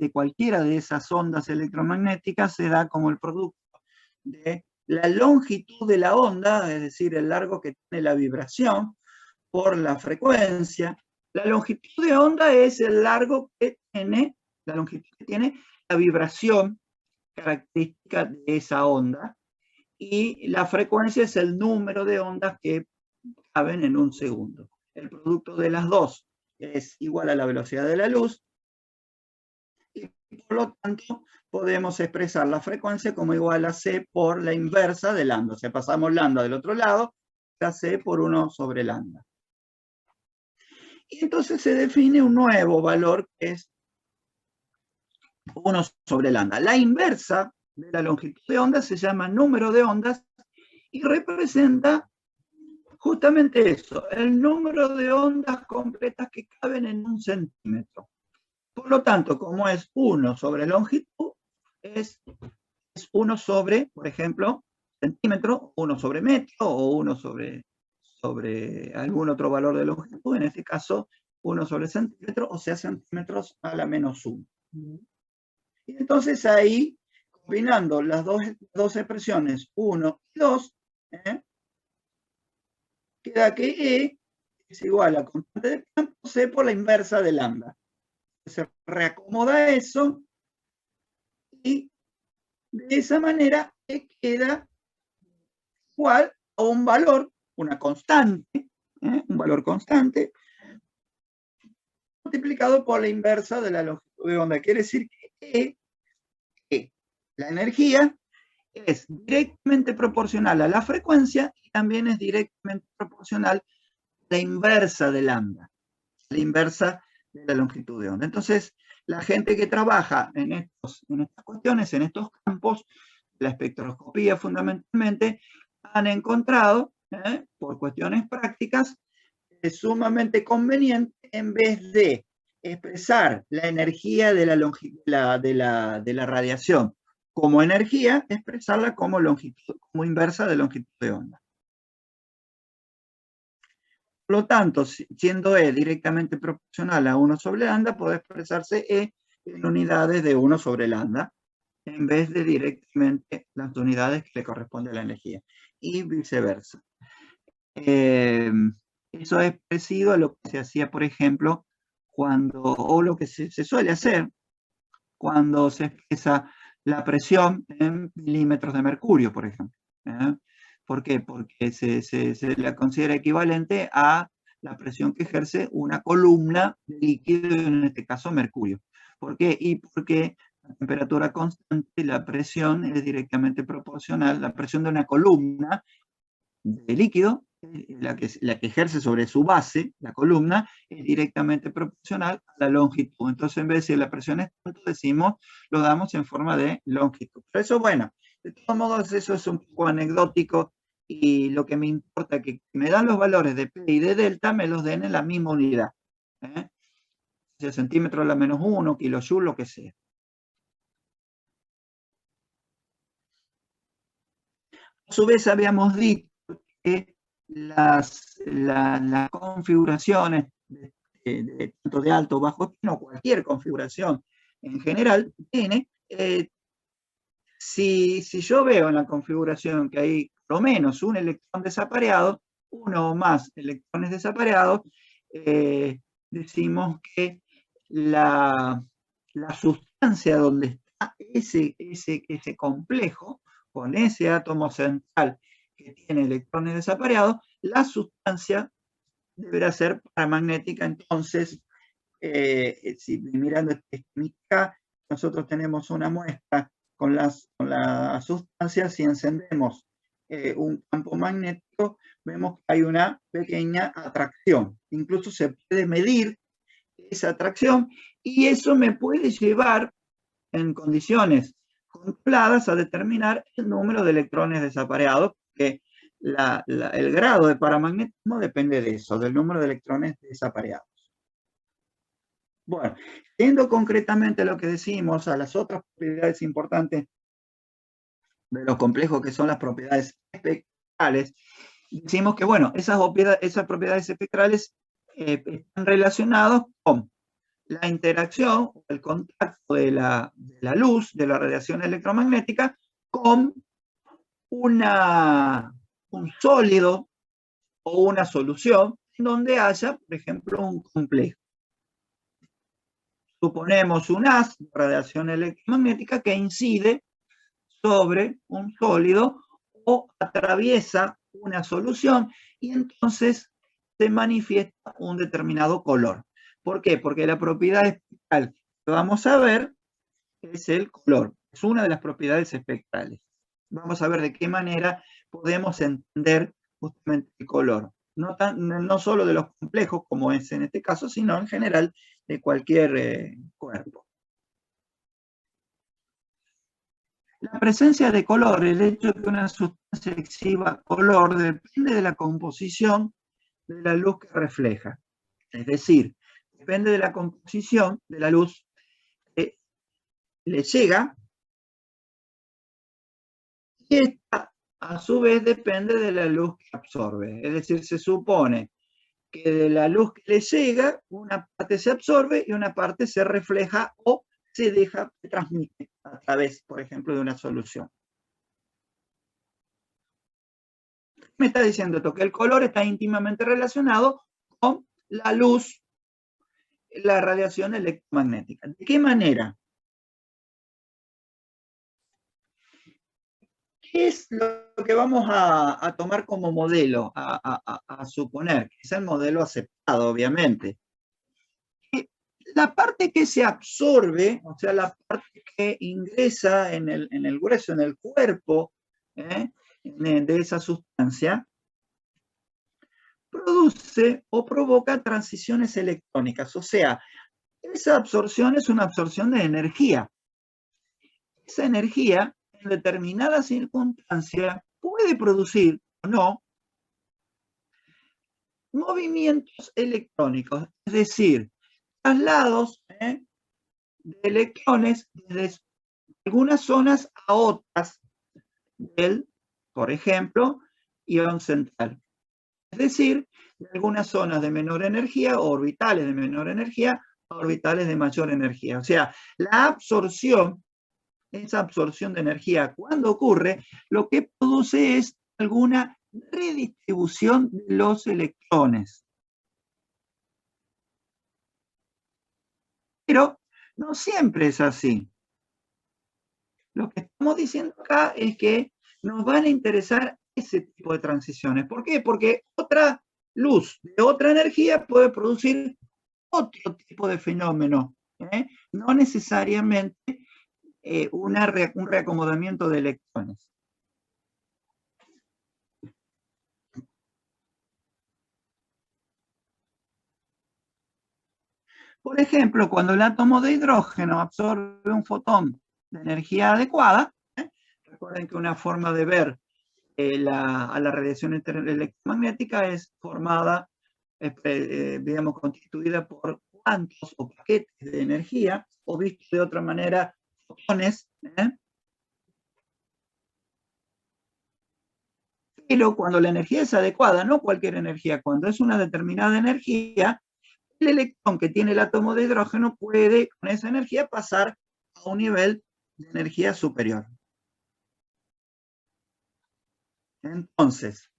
de cualquiera de esas ondas electromagnéticas se da como el producto de la longitud de la onda, es decir, el largo que tiene la vibración, por la frecuencia. La longitud de onda es el largo que tiene, la longitud que tiene la vibración característica de esa onda, y la frecuencia es el número de ondas que caben en un segundo. El producto de las dos es igual a la velocidad de la luz, y por lo tanto podemos expresar la frecuencia como igual a c por la inversa de lambda. O sea, pasamos lambda del otro lado, a c por 1 sobre lambda. Y entonces se define un nuevo valor que es 1 sobre lambda. La inversa de la longitud de onda se llama número de ondas y representa justamente eso, el número de ondas completas que caben en un centímetro. Por lo tanto, como es 1 sobre longitud, es 1 sobre, por ejemplo, centímetro, 1 sobre metro o 1 sobre algún otro valor de longitud, en este caso 1 sobre centímetro, o sea, centímetros a la menos 1. Y entonces ahí, combinando las dos expresiones, 1 y 2, queda que E es igual a constante de campo C por la inversa de lambda. Se reacomoda eso y de esa manera E queda igual a un valor, una constante, un valor constante, multiplicado por la inversa de la longitud de onda. Quiere decir que la energía es directamente proporcional a la frecuencia y también es directamente proporcional a la inversa de lambda, la inversa de la longitud de onda. Entonces, la gente que trabaja en estas cuestiones, en estos campos, la espectroscopía fundamentalmente, han encontrado, por cuestiones prácticas, es sumamente conveniente, en vez de expresar la energía de la radiación como energía, expresarla como inversa de longitud de onda. Por lo tanto, siendo E directamente proporcional a 1 sobre lambda, puede expresarse E en unidades de 1 sobre lambda, en vez de directamente las unidades que le corresponde a la energía, y viceversa. Eso es parecido a lo que se hacía, por ejemplo, o lo que se suele hacer cuando se expresa la presión en milímetros de mercurio, por ejemplo. ¿Por qué? Porque se la considera equivalente a la presión que ejerce una columna de líquido, en este caso mercurio. ¿Por qué? Y porque la temperatura constante, la presión es directamente proporcional, la presión de una columna de líquido, la que ejerce sobre su base, la columna, es directamente proporcional a la longitud. Entonces, en vez de decir la presión es tanto, lo damos en forma de longitud. Pero eso, bueno, de todos modos, eso es un poco anecdótico, y lo que me importa es que me dan los valores de P y de delta, me los den en la misma unidad. Sea centímetro a la menos 1, kilojoule, lo que sea. A su vez, habíamos dicho que las configuraciones tanto de alto o bajo espino, cualquier configuración en general, tiene, si yo veo en la configuración que hay por lo menos un electrón desapareado, uno o más electrones desapareados, decimos que la sustancia donde está ese complejo, con ese átomo central que tiene electrones desapareados, la sustancia deberá ser paramagnética. Entonces, si mirando esta, nosotros tenemos una muestra con la sustancia, si encendemos un campo magnético, vemos que hay una pequeña atracción. Incluso se puede medir esa atracción, y eso me puede llevar, en condiciones controladas, a determinar el número de electrones desapareados, que el grado de paramagnetismo depende de eso, del número de electrones desapareados. Bueno, yendo concretamente a lo que decimos, a las otras propiedades importantes de los complejos, que son las propiedades espectrales, decimos que, bueno, esas propiedades espectrales están relacionadas con la interacción, el contacto de la luz, de la radiación electromagnética, con un sólido o una solución donde haya, por ejemplo, un complejo. Suponemos un haz de radiación electromagnética que incide sobre un sólido o atraviesa una solución y entonces se manifiesta un determinado color. ¿Por qué? Porque la propiedad espectral que vamos a ver es el color. Es una de las propiedades espectrales. Vamos a ver de qué manera podemos entender justamente el color. No solo de los complejos, como es en este caso, sino en general de cualquier cuerpo. La presencia de color, el hecho de que una sustancia exhiba color, depende de la composición de la luz que refleja. Es decir, depende de la composición de la luz que le llega, y esta, a su vez, depende de la luz que absorbe. Es decir, se supone que de la luz que le llega, una parte se absorbe y una parte se refleja o se deja, se transmite a través, por ejemplo, de una solución. Me está diciendo esto, que el color está íntimamente relacionado con la luz, la radiación electromagnética. ¿De qué manera? ¿Qué es lo que vamos a tomar como modelo, a suponer? Que es el modelo aceptado, obviamente. La parte que se absorbe, o sea, la parte que ingresa en el grueso, en el cuerpo de esa sustancia, produce o provoca transiciones electrónicas. O sea, esa absorción es una absorción de energía. Esa energía, en determinadas circunstancias, puede producir o no movimientos electrónicos, es decir, traslados de electrones desde algunas zonas a otras del, por ejemplo, ion central. Es decir, de algunas zonas de menor energía, o orbitales de menor energía, a orbitales de mayor energía. O sea, la absorción, esa absorción de energía, cuando ocurre, lo que produce es alguna redistribución de los electrones. Pero no siempre es así. Lo que estamos diciendo acá es que nos van a interesar ese tipo de transiciones. ¿Por qué? Porque otra luz de otra energía puede producir otro tipo de fenómeno, no necesariamente un reacomodamiento de electrones. Por ejemplo, cuando el átomo de hidrógeno absorbe un fotón de energía adecuada, recuerden que una forma de ver a la radiación electromagnética es formada, digamos, constituida por cuantos o paquetes de energía, o visto de otra manera, fotones, pero cuando la energía es adecuada, no cualquier energía, cuando es una determinada energía, el electrón que tiene el átomo de hidrógeno puede, con esa energía, pasar a un nivel de energía superior. Entonces,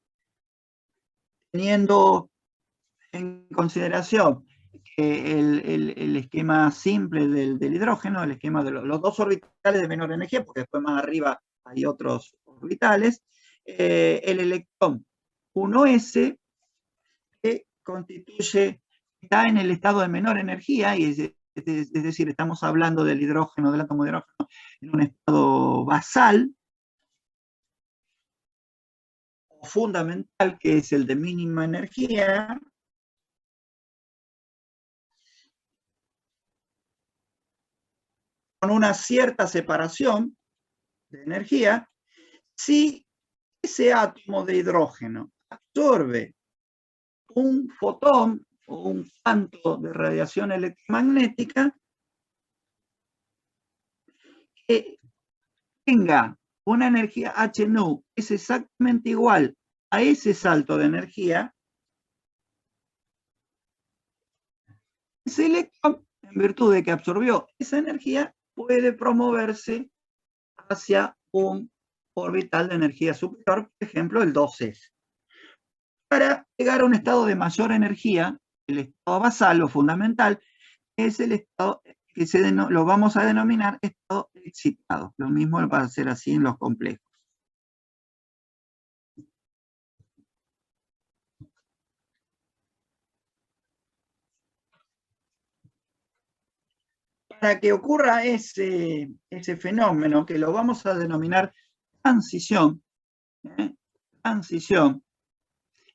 teniendo en consideración que el esquema simple del hidrógeno, el esquema de los dos orbitales de menor energía, porque después más arriba hay otros orbitales, el electrón 1s que constituye, está en el estado de menor energía, y es decir, estamos hablando del hidrógeno, del átomo de hidrógeno, en un estado basal, o fundamental, que es el de mínima energía, con una cierta separación de energía. Si ese átomo de hidrógeno absorbe un fotón o un cuanto de radiación electromagnética que tenga una energía h nu es exactamente igual a ese salto de energía, ese electrón en virtud de que absorbió esa energía, puede promoverse hacia un orbital de energía superior, por ejemplo, el 2s. Para llegar a un estado de mayor energía, el estado basal o fundamental, es el estado que lo vamos a denominar estado excitado. Lo mismo va a ser así en los complejos. Para que ocurra ese fenómeno, que lo vamos a denominar transición,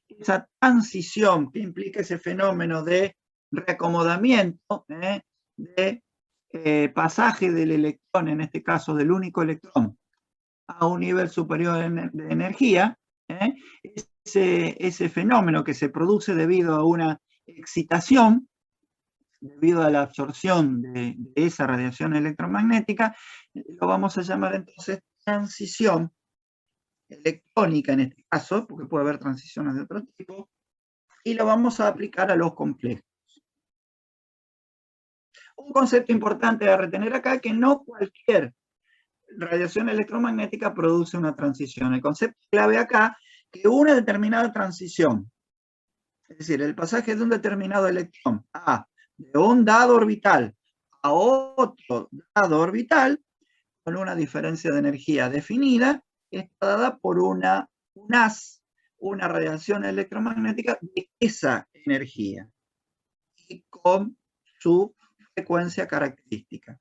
esa transición que implica ese fenómeno de reacomodamiento, de pasaje del electrón, en este caso del único electrón, a un nivel superior de energía, ese fenómeno que se produce debido a una excitación, debido a la absorción de esa radiación electromagnética, lo vamos a llamar entonces transición electrónica en este caso, porque puede haber transiciones de otro tipo, y lo vamos a aplicar a los complejos. Un concepto importante a retener acá es que no cualquier radiación electromagnética produce una transición. El concepto clave acá es que una determinada transición, es decir, el pasaje de un determinado electrón de un dado orbital a otro dado orbital, con una diferencia de energía definida, está dada por una radiación electromagnética de esa energía y con su frecuencia característica.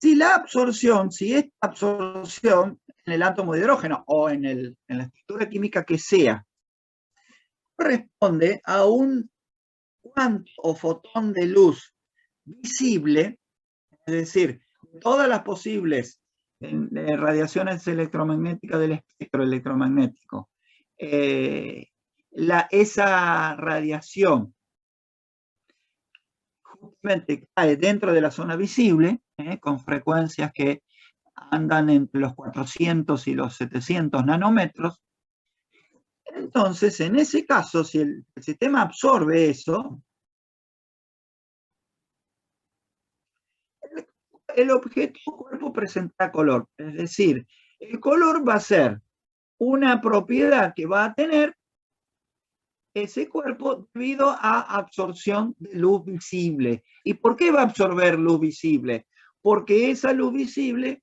Si esta absorción en el átomo de hidrógeno o en la estructura química que sea, corresponde a un cuanto o fotón de luz visible, es decir, todas las posibles radiaciones electromagnéticas del espectro electromagnético, esa radiación justamente cae dentro de la zona visible, con frecuencias que andan entre los 400 y los 700 nanómetros. Entonces, en ese caso, si el sistema absorbe eso, el objeto cuerpo presentará color. Es decir, el color va a ser una propiedad que va a tener ese cuerpo debido a absorción de luz visible. ¿Y por qué va a absorber luz visible? Porque esa luz visible,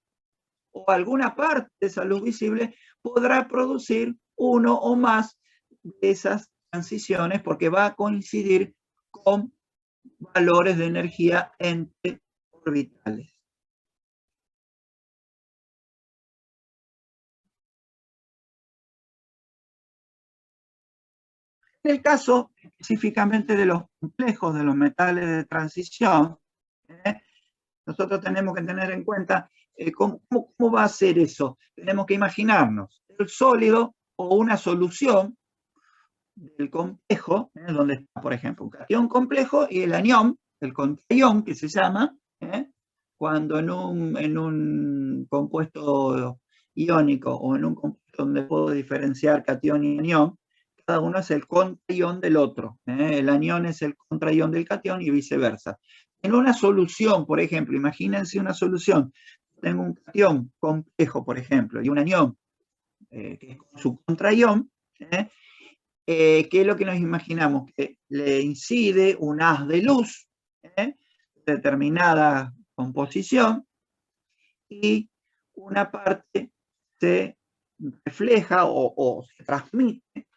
o alguna parte de esa luz visible, podrá producir uno o más de esas transiciones, porque va a coincidir con valores de energía entre orbitales. En el caso específicamente de los complejos de los metales de transición, nosotros tenemos que tener en cuenta cómo va a ser eso. Tenemos que imaginarnos el sólido o una solución del complejo, donde está, por ejemplo, un catión complejo y el anión, el contraión que se llama, cuando en un compuesto iónico o en un compuesto donde puedo diferenciar catión y anión, cada uno es el contraión del otro. El anión es el contraión del catión y viceversa. En una solución, por ejemplo, imagínense una solución. Tengo un catión complejo, por ejemplo, y un anión, que es su contraión, ¿qué es lo que nos imaginamos? Que le incide un haz de luz, determinada composición, y una parte se refleja o se transmite,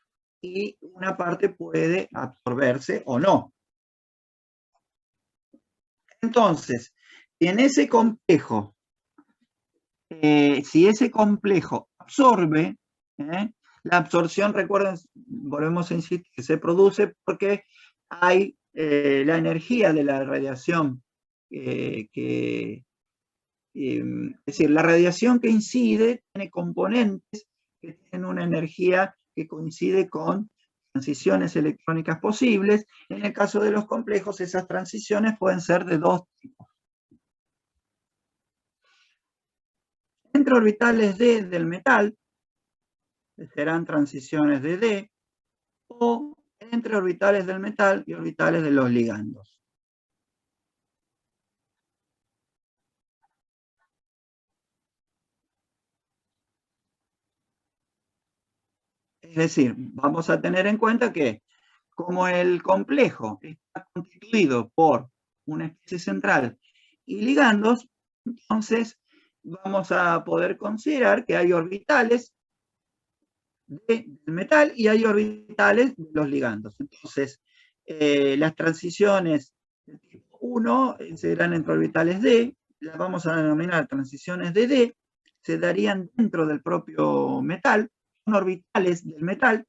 y una parte puede absorberse o no. Entonces, en ese complejo, si ese complejo absorbe, la absorción, recuerden, volvemos a insistir, que se produce porque hay la energía de la radiación, es decir, la radiación que incide tiene componentes que tienen una energía que coincide con transiciones electrónicas posibles. En el caso de los complejos, esas transiciones pueden ser de dos tipos. Entre orbitales D del metal, serán transiciones de D, o entre orbitales del metal y orbitales de los ligandos. Es decir, vamos a tener en cuenta que como el complejo está constituido por una especie central y ligandos, entonces vamos a poder considerar que hay orbitales del metal y hay orbitales de los ligandos. Entonces, las transiciones del tipo 1 serán entre orbitales D, las vamos a denominar transiciones de D, se darían dentro del propio metal, son orbitales del metal,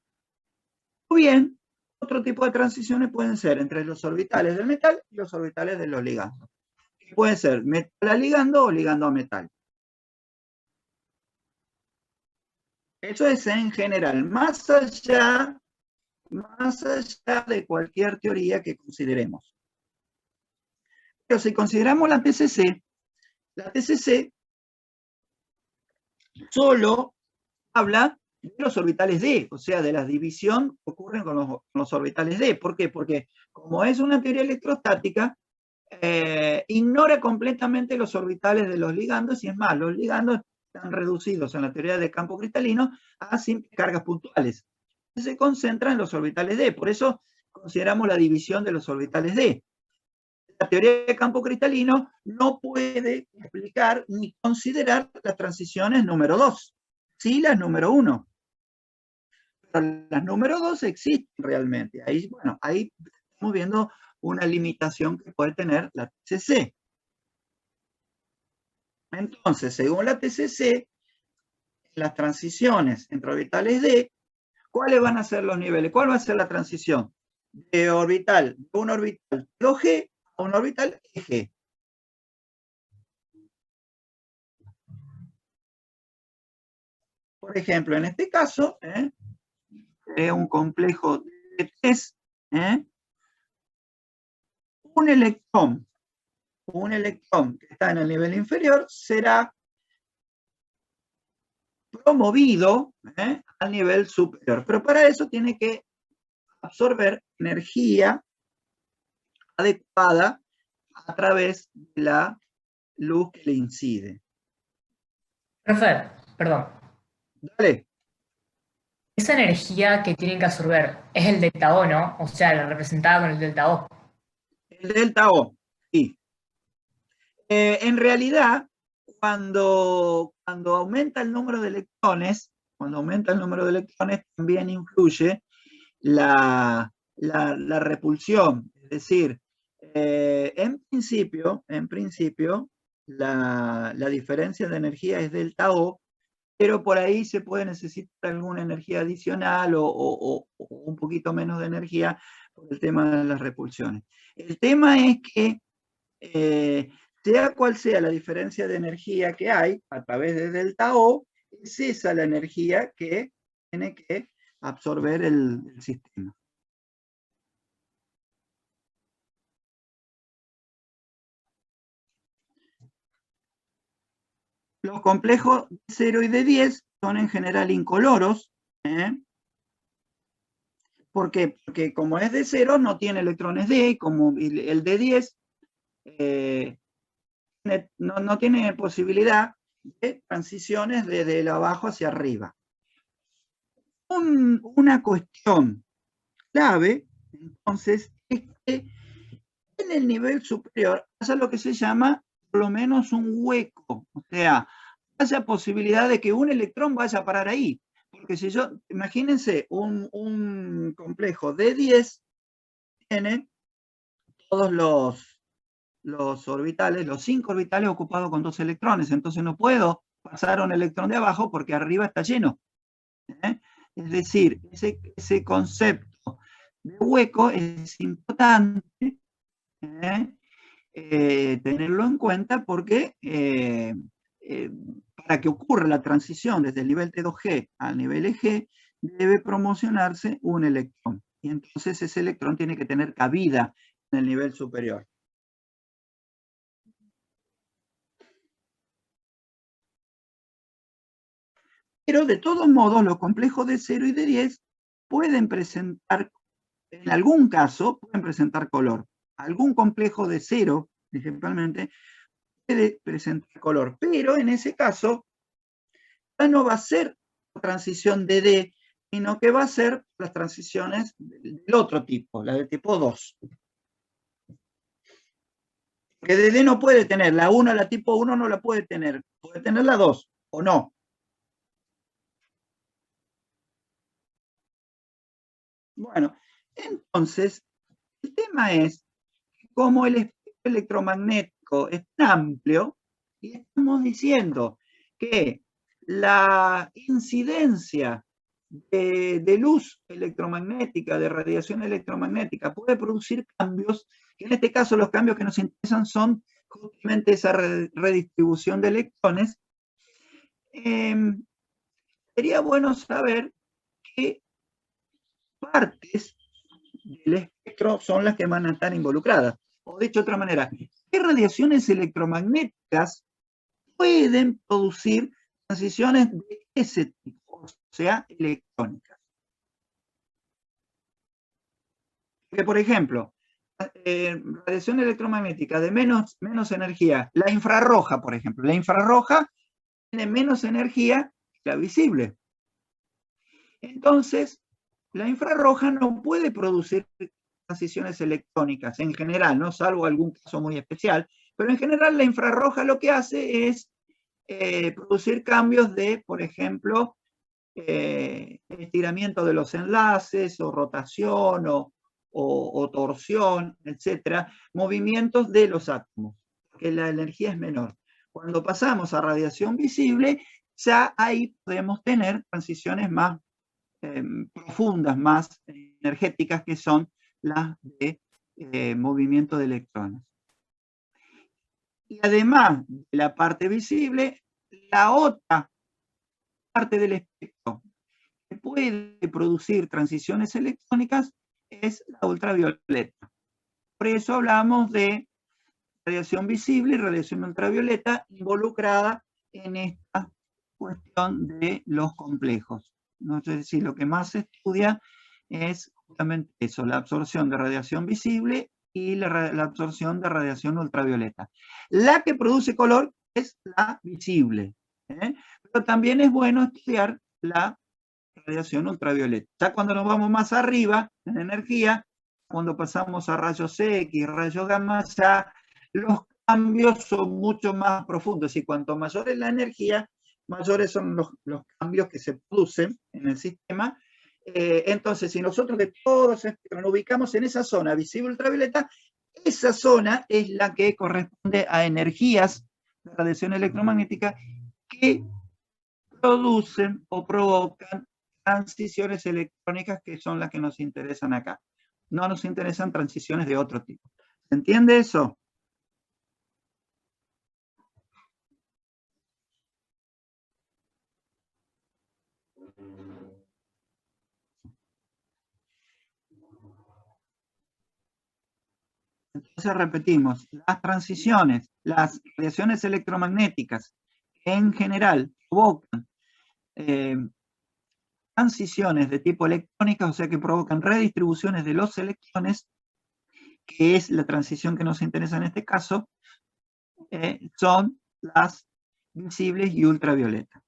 o bien, otro tipo de transiciones pueden ser entre los orbitales del metal y los orbitales de los ligandos. Puede ser metal a ligando o ligando a metal. Eso es en general, más allá de cualquier teoría que consideremos. Pero si consideramos la TCC solo habla de los orbitales D, o sea, de la división que ocurren con los orbitales D. ¿Por qué? Porque como es una teoría electrostática, ignora completamente los orbitales de los ligandos, y es más, los ligandos están reducidos en la teoría de campo cristalino a simples cargas puntuales. Se concentra en los orbitales D, por eso consideramos la división de los orbitales D. La teoría de campo cristalino no puede explicar ni considerar las transiciones número 2, sí las número 1. Pero las número 2 existen realmente. Ahí, bueno, ahí estamos viendo una limitación que puede tener la TCC. Entonces, según la TCC, las transiciones entre orbitales D, ¿cuáles van a ser los niveles? ¿Cuál va a ser la transición? De un orbital 2G a un orbital EG. Por ejemplo, en este caso, es un complejo de 3, un electrón que está en el nivel inferior será promovido al nivel superior. Pero para eso tiene que absorber energía adecuada a través de la luz que le incide. Profe, perdón. Dale. Esa energía que tienen que absorber es el delta O, ¿no? O sea, la representada con el delta O. El delta O, sí. En realidad, cuando aumenta el número de electrones, también influye la repulsión. Es decir, en principio la diferencia de energía es delta O, pero por ahí se puede necesitar alguna energía adicional o un poquito menos de energía por el tema de las repulsiones. El tema es que sea cual sea la diferencia de energía que hay a través de delta O, es esa la energía que tiene que absorber el sistema. Los complejos de 0 y de 10 son en general incoloros. ¿Por qué? Porque como es de 0 no tiene electrones D, y como el de 10 no tiene posibilidad de transiciones desde el abajo hacia arriba. Una cuestión clave, entonces, es que en el nivel superior haya lo que se llama por lo menos un hueco, o sea, haya posibilidad de que un electrón vaya a parar ahí. Porque si imagínense, un complejo de 10 tiene todos los orbitales, los 5 orbitales ocupados con 2 electrones, entonces no puedo pasar un electrón de abajo porque arriba está lleno. Es decir, ese concepto de hueco es importante tenerlo en cuenta porque para que ocurra la transición desde el nivel T2G al nivel EG, debe promocionarse un electrón. Y entonces ese electrón tiene que tener cabida en el nivel superior. Pero de todos modos, los complejos de 0 y de 10 pueden presentar en algún caso pueden presentar color. Algún complejo de cero, principalmente, puede presentar color, pero en ese caso ya no va a ser la transición de D, sino que va a ser las transiciones del otro tipo, la de tipo 2. Que de D no puede tener, la 1, la tipo 1 no la puede tener la 2, o no. Bueno, entonces, el tema es, como el espectro electromagnético es tan amplio, y estamos diciendo que la incidencia de luz electromagnética, de radiación electromagnética, puede producir cambios, que en este caso los cambios que nos interesan son justamente esa redistribución de electrones. Sería bueno saber qué partes del espectro son las que van a estar involucradas. O dicho de otra manera, ¿qué radiaciones electromagnéticas pueden producir transiciones de ese tipo, o sea, electrónicas? Que, por ejemplo, radiación electromagnética de menos energía, la infrarroja, por ejemplo, la infrarroja tiene menos energía que la visible. Entonces, la infrarroja no puede producir transiciones electrónicas en general, ¿no? Salvo algún caso muy especial, pero en general la infrarroja lo que hace es producir cambios de, por ejemplo, estiramiento de los enlaces, o rotación, o torsión, etcétera, movimientos de los átomos, que la energía es menor. Cuando pasamos a radiación visible, ya ahí podemos tener transiciones más profundas, más energéticas, que son las de movimiento de electrones. Y además de la parte visible, la otra parte del espectro que puede producir transiciones electrónicas es la ultravioleta. Por eso hablamos de radiación visible y radiación ultravioleta involucrada en esta cuestión de los complejos. ¿No? Es decir, lo que más se estudia es justamente eso, la absorción de radiación visible y la absorción de radiación ultravioleta. La que produce color es la visible, ¿eh? Pero también es bueno estudiar la radiación ultravioleta. Ya cuando nos vamos más arriba en energía, cuando pasamos a rayos X, rayos gamma, ya los cambios son mucho más profundos, y cuanto mayor es la energía, mayores son los cambios que se producen en el sistema. Entonces, si nosotros de todos nos ubicamos en esa zona visible ultravioleta, esa zona es la que corresponde a energías de radiación electromagnética que producen o provocan transiciones electrónicas, que son las que nos interesan acá. No nos interesan transiciones de otro tipo. ¿Se entiende eso? Entonces repetimos, las transiciones, las radiaciones electromagnéticas en general provocan transiciones de tipo electrónica, o sea que provocan redistribuciones de los electrones, que es la transición que nos interesa en este caso, son las visibles y ultravioleta.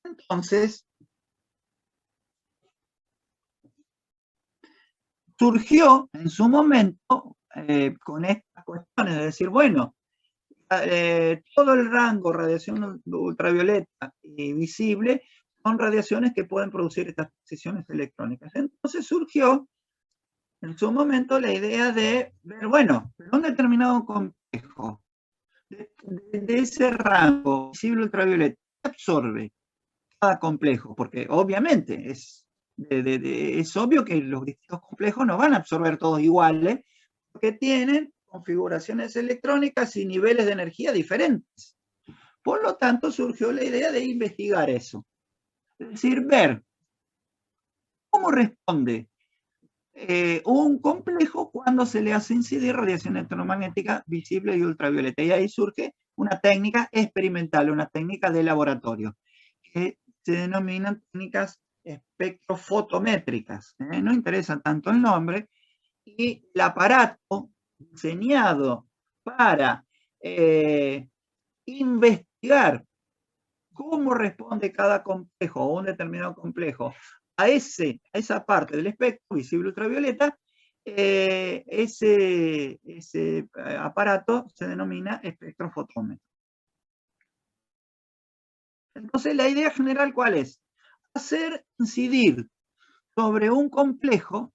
Entonces, surgió en su momento con estas cuestiones de decir, bueno, todo el rango radiación ultravioleta y visible son radiaciones que pueden producir estas transiciones electrónicas. Entonces surgió en su momento la idea de ver, bueno, un determinado complejo de ese rango visible ultravioleta absorbe cada complejo, porque obviamente es obvio que los distintos complejos no van a absorber todos iguales, porque tienen configuraciones electrónicas y niveles de energía diferentes. Por lo tanto, surgió la idea de investigar eso. Es decir, ver cómo responde un complejo cuando se le hace incidir radiación electromagnética visible y ultravioleta. Y ahí surge una técnica experimental, una técnica de laboratorio, que se denominan técnicas espectrofotométricas. No interesa tanto el nombre, y el aparato diseñado para investigar cómo responde cada complejo o un determinado complejo a esa parte del espectro visible ultravioleta, ese aparato se denomina espectrofotómetro. Entonces, la idea general, ¿cuál es? Hacer incidir sobre un complejo,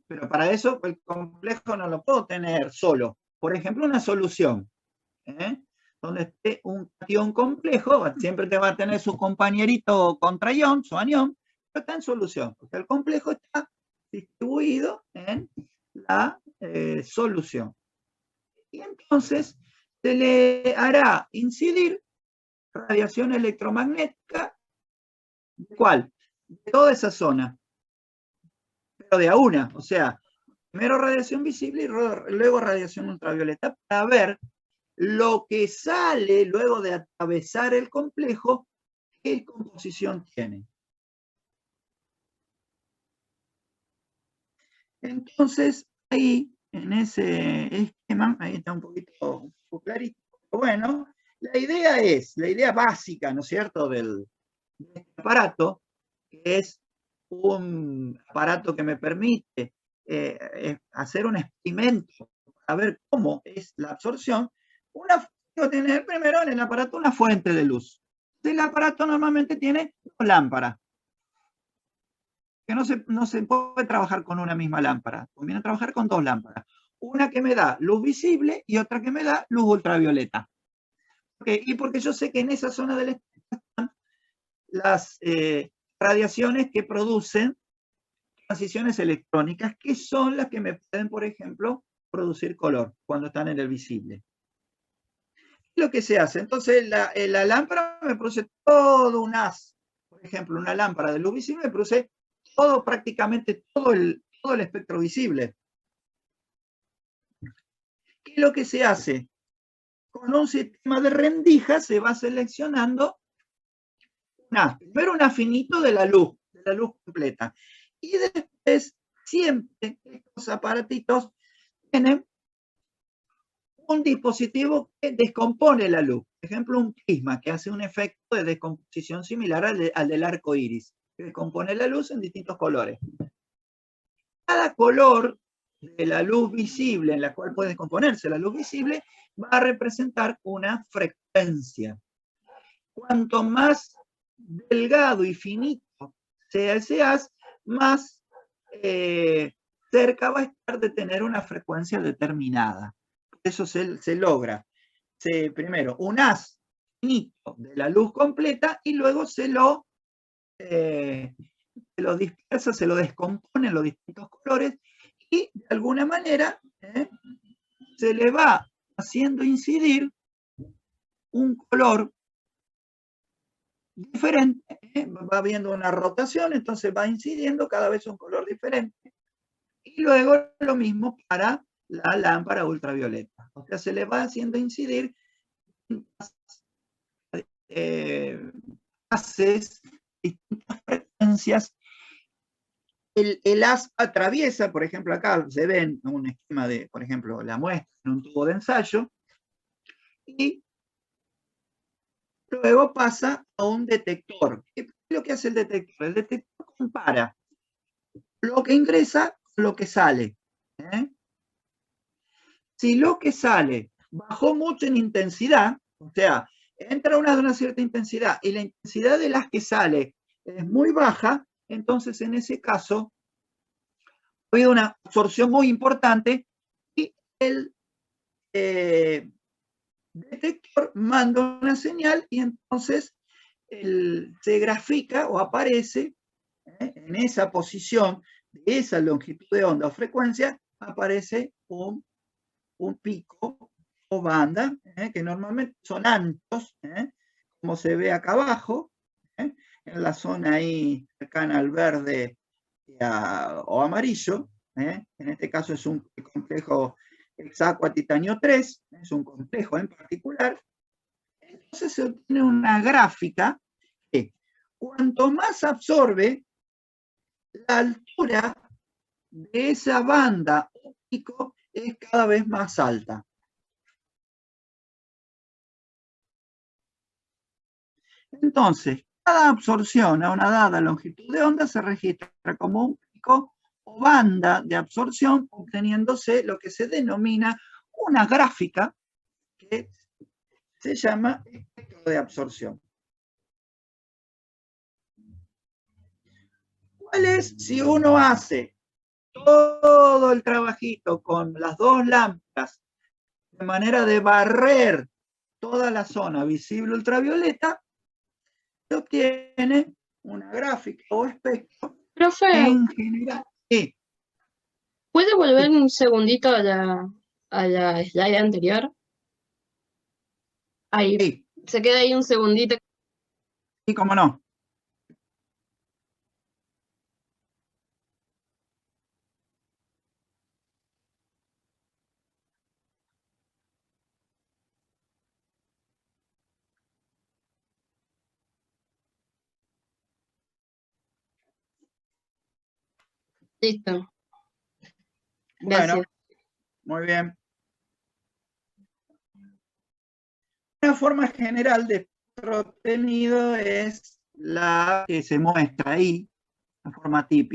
pero para eso el complejo no lo puedo tener solo. Por ejemplo, una solución, donde esté un cation complejo, siempre te va a tener su compañerito contraión, su anión, pero está en solución, porque el complejo está distribuido en la solución. Y entonces se le hará incidir radiación electromagnética, ¿de cuál? De toda esa zona, pero de a una, o sea, primero radiación visible y luego radiación ultravioleta, para ver lo que sale luego de atravesar el complejo, qué composición tiene. Entonces, ahí, en ese esquema, ahí está un poco clarito. Bueno, la idea básica, ¿no es cierto?, de este aparato, que es un aparato que me permite hacer un experimento para ver cómo es la absorción. Tengo que tener primero en el aparato una fuente de luz. El aparato normalmente tiene dos lámparas, que no se puede trabajar con una misma lámpara, conviene trabajar con dos lámparas. Una que me da luz visible y otra que me da luz ultravioleta. Y porque yo sé que en esa zona del espectro están las radiaciones que producen transiciones electrónicas, que son las que me pueden, por ejemplo, producir color cuando están en el visible. Lo que se hace, entonces la lámpara me produce todo un haz. Por ejemplo, una lámpara de luz visible me produce prácticamente todo el espectro visible. ¿Qué es lo que se hace? Con un sistema de rendijas se va seleccionando primero un afinito de la luz completa. Y después, siempre estos aparatitos tienen un dispositivo que descompone la luz. Por ejemplo, un prisma que hace un efecto de descomposición similar al del arco iris, que descompone la luz en distintos colores. Cada color de la luz visible, en la cual puede descomponerse la luz visible, va a representar una frecuencia. Cuanto más delgado y finito sea ese haz, más cerca va a estar de tener una frecuencia determinada. Eso se logra. Primero, un haz finito de la luz completa y luego se lo dispersa, se lo descompone en los distintos colores y de alguna manera se le va haciendo incidir un color diferente, va viendo una rotación, entonces va incidiendo cada vez un color diferente. Y luego lo mismo para la lámpara ultravioleta. O sea, se le va haciendo incidir haces distintas frecuencias. El haz atraviesa, por ejemplo, acá se ven un esquema de, por ejemplo, la muestra en un tubo de ensayo, y luego pasa a un detector. ¿Qué es lo que hace el detector? El detector compara lo que ingresa con lo que sale. Si lo que sale bajó mucho en intensidad, o sea, entra una de una cierta intensidad y la intensidad de las que sale es muy baja, entonces en ese caso ha habido una absorción muy importante y el detector manda una señal y entonces se grafica o aparece en esa posición de esa longitud de onda o frecuencia, aparece un pico o banda, que normalmente son anchos, como se ve acá abajo, en la zona ahí cercana al verde o amarillo. En este caso es un complejo hexaqua titanio 3, es un complejo en particular. Entonces se obtiene una gráfica que cuanto más absorbe, la altura de esa banda óptico es cada vez más alta. Entonces, cada absorción a una dada longitud de onda se registra como un pico o banda de absorción, obteniéndose lo que se denomina una gráfica que se llama espectro de absorción. ¿Cuál es? Si uno hace todo el trabajito con las dos lámparas de manera de barrer toda la zona visible ultravioleta, se obtiene una gráfica o espectro Profe, en general. Sí. ¿puede volver un segundito a la slide anterior? Ahí, Sí, se queda ahí un segundito. sí, cómo no. Listo, Bueno, gracias. muy bien. Una forma general de espectro obtenido es la que se muestra ahí, la forma típica.